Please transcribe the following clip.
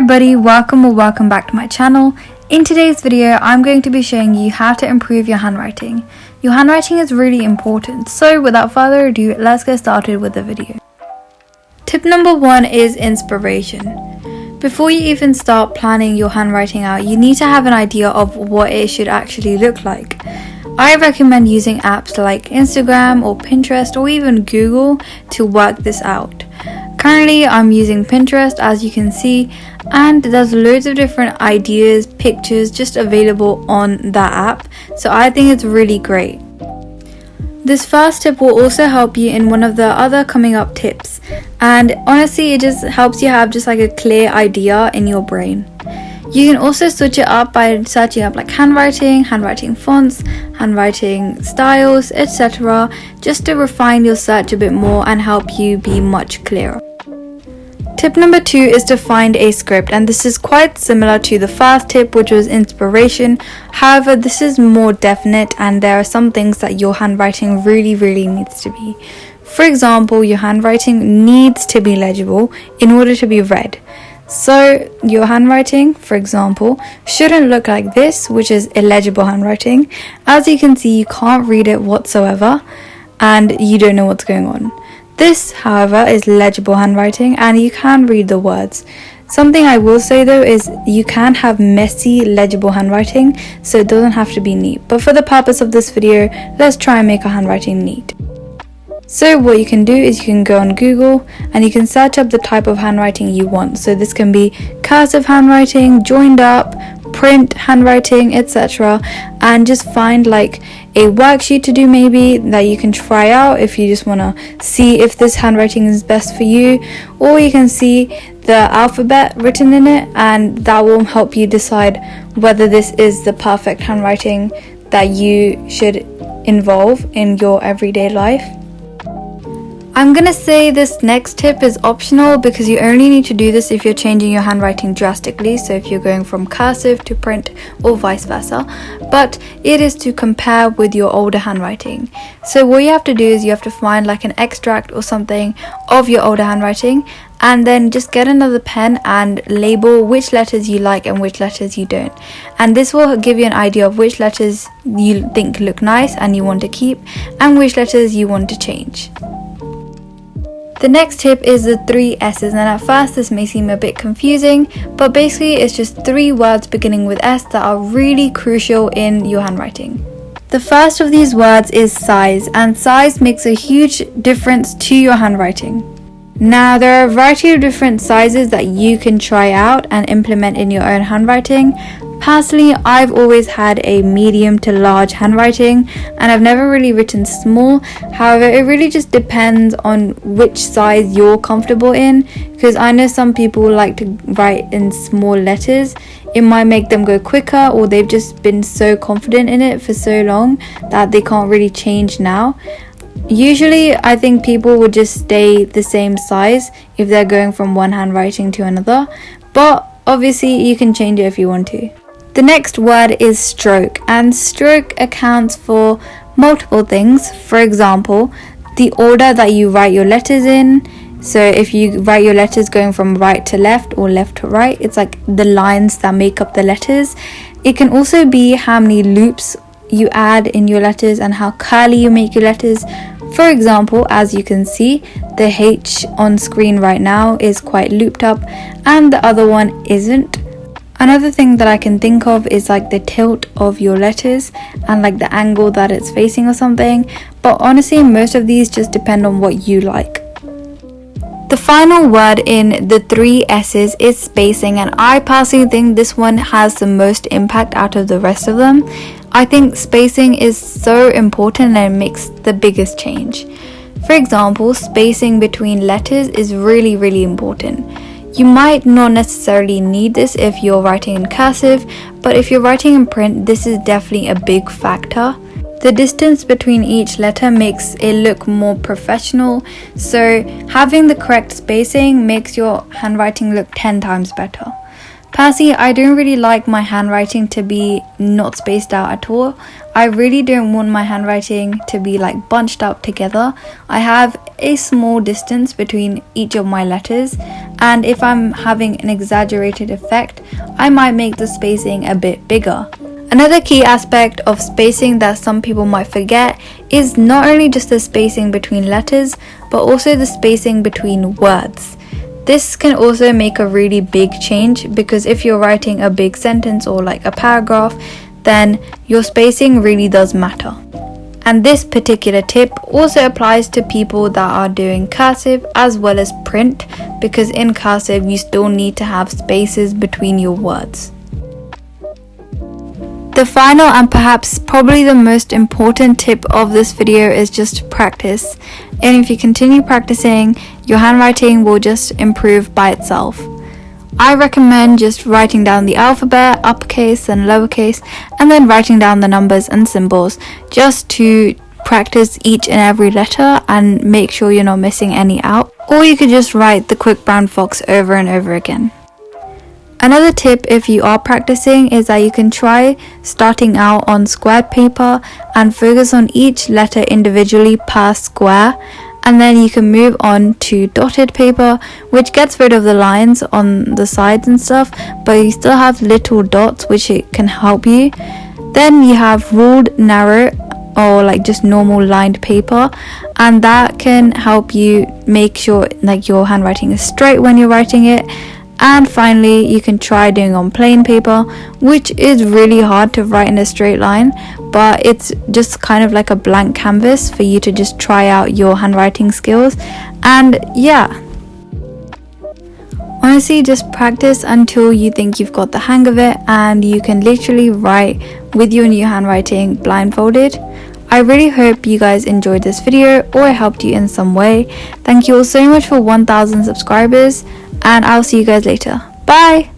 everybody, welcome back to my channel. In today's video, I'm going to be showing you how to improve your handwriting. Your handwriting is really important, so without further ado, let's get started with the video. Tip number 1 is inspiration. Before you even start planning your handwriting out, you need to have an idea of what it should actually look like. I recommend using apps like Instagram or Pinterest or even Google to work this out. Currently, I'm using Pinterest, as you can see, and there's loads of different ideas, pictures just available on that app, so I think it's really great. This first tip will also help you in one of the other coming up tips, and honestly it just helps you have just like a clear idea in your brain. You can also switch it up by searching up like handwriting fonts, handwriting styles, etc. just to refine your search a bit more and help you be much clearer. Tip number 2 is to find a script, and this is quite similar to the first tip, which was inspiration. However, this is more definite and there are some things that your handwriting really needs to be. For example, your handwriting needs to be legible in order to be read. So your handwriting, for example, shouldn't look like this, which is illegible handwriting. As you can see, you can't read it whatsoever and you don't know what's going on. This, however, is legible handwriting and you can read the words. Something I will say though is you can have messy legible handwriting, so it doesn't have to be neat. But for the purpose of this video, let's try and make our handwriting neat. So what you can do is you can go on Google and you can search up the type of handwriting you want. So this can be cursive handwriting, joined up, print handwriting, etc. and just find like a worksheet to do maybe that you can try out if you just want to see if this handwriting is best for you, or you can see the alphabet written in it and that will help you decide whether this is the perfect handwriting that you should involve in your everyday life. I'm gonna say this next tip is optional because you only need to do this if you're changing your handwriting drastically, so if you're going from cursive to print or vice versa, but it is to compare with your older handwriting. So what you have to do is you have to find like an extract or something of your older handwriting and then just get another pen and label which letters you like and which letters you don't, and this will give you an idea of which letters you think look nice and you want to keep and which letters you want to change. The next tip is the 3 S's, and at first this may seem a bit confusing, but basically it's just 3 words beginning with S that are really crucial in your handwriting. The first of these words is size, and size makes a huge difference to your handwriting. Now there are a variety of different sizes that you can try out and implement in your own handwriting. Personally, I've always had a medium to large handwriting and I've never really written small. However, it really just depends on which size you're comfortable in, because I know some people like to write in small letters. It might make them go quicker, or they've just been so confident in it for so long that they can't really change now. Usually, I think people would just stay the same size if they're going from one handwriting to another, but obviously you can change it if you want to. The next word is stroke, and stroke accounts for multiple things. For example, the order that you write your letters in. So if you write your letters going from right to left or left to right, it's like the lines that make up the letters. It can also be how many loops you add in your letters and how curly you make your letters. For example, as you can see, the H on screen right now is quite looped up and the other one isn't. Another thing that I can think of is like the tilt of your letters and like the angle that it's facing or something, but honestly most of these just depend on what you like. The final word in the 3 S's is spacing, and I personally think this one has the most impact out of the rest of them. I think spacing is so important and it makes the biggest change. For example, spacing between letters is really important. You might not necessarily need this if you're writing in cursive, but if you're writing in print, this is definitely a big factor. The distance between each letter makes it look more professional, so having the correct spacing makes your handwriting look 10 times better. Personally, I don't really like my handwriting to be not spaced out at all. I really don't want my handwriting to be like bunched up together. I have a small distance between each of my letters, and if I'm having an exaggerated effect, I might make the spacing a bit bigger. Another key aspect of spacing that some people might forget is not only just the spacing between letters, but also the spacing between words. This can also make a really big change, because if you're writing a big sentence or like a paragraph, then your spacing really does matter. And this particular tip also applies to people that are doing cursive as well as print, because in cursive you still need to have spaces between your words. The final and perhaps probably the most important tip of this video is just practice. And if you continue practicing, your handwriting will just improve by itself. I recommend just writing down the alphabet, uppercase and lowercase, and then writing down the numbers and symbols just to practice each and every letter and make sure you're not missing any out. Or you could just write the quick brown fox over and over again. Another tip if you are practicing is that you can try starting out on squared paper and focus on each letter individually per square, and then you can move on to dotted paper, which gets rid of the lines on the sides and stuff, but you still have little dots which it can help you. Then you have ruled narrow or like just normal lined paper, and that can help you make sure like your handwriting is straight when you're writing it. And finally, you can try doing on plain paper, which is really hard to write in a straight line, but it's just kind of like a blank canvas for you to just try out your handwriting skills. And yeah, honestly, just practice until you think you've got the hang of it and you can literally write with your new handwriting blindfolded. I really hope you guys enjoyed this video or it helped you in some way. Thank you all so much for 1,000 subscribers, and I'll see you guys later. Bye!